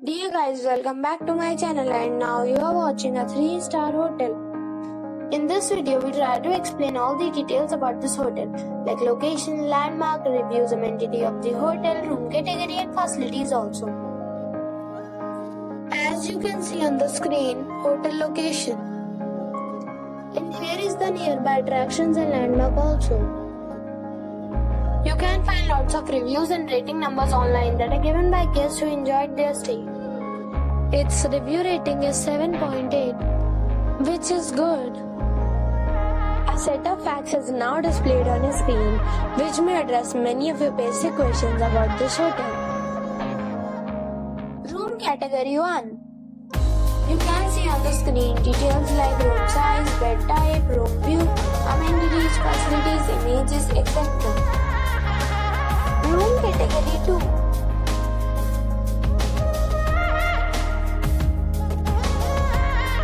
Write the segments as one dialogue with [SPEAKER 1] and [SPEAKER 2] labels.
[SPEAKER 1] Dear guys, welcome back to my channel and now you are watching a 3-star hotel. In this video, we try to explain all the details about this hotel, like location, landmark, reviews, amenity of the hotel, room category and facilities also. As you can see on the screen, hotel location. And here is the nearby attractions and landmark also. You can find lots of reviews and rating numbers online that are given by guests who enjoyed their stay. Its review rating is 7.8, which is good. A set of facts is now displayed on your screen, which may address many of your basic questions about this hotel. Room category 1. You can see on the screen details like room size, bed type, room view, amenities, facilities, images, etc. Room category 2.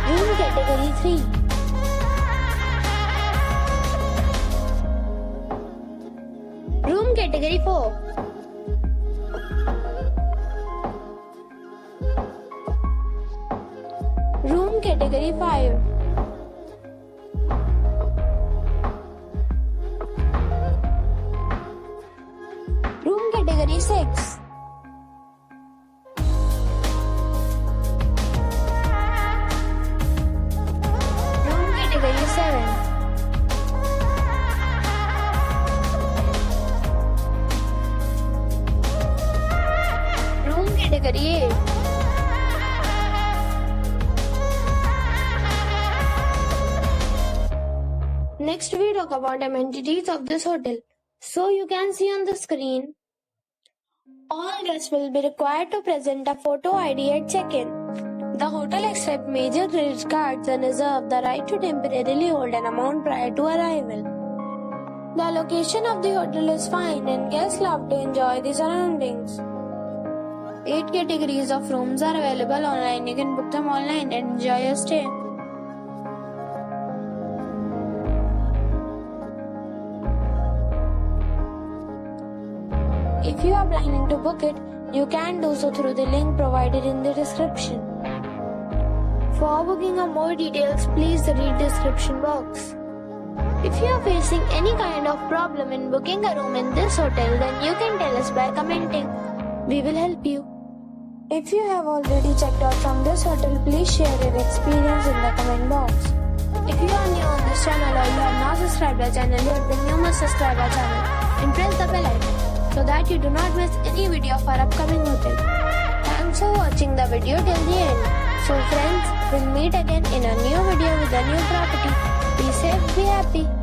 [SPEAKER 1] Room category 3. Room category 4. Room category 5. Room category 6. Room category 7. Room category 8. Next we talk about amenities of this hotel. So you can see on the screen, all guests will be required to present a photo ID at check-in. The hotel accepts major credit cards and reserves the right to temporarily hold an amount prior to arrival. The location of the hotel is fine and guests love to enjoy the surroundings. 8 categories of rooms are available online. You can book them online and enjoy your stay. If you are planning to book it, you can do so through the link provided in the description. For booking or more details, please read the description box. If you are facing any kind of problem in booking a room in this hotel, then you can tell us by commenting. We will help you. If you have already checked out from this hotel, please share your experience in the comment box. If you are new on this channel or you have not subscribed our channel yet, then you must subscribe our channel and press the bell icon, so that you do not miss any video of our upcoming hotel. Thanks for watching the video till the end. So friends, we'll meet again in a new video with a new property. Be safe, be happy.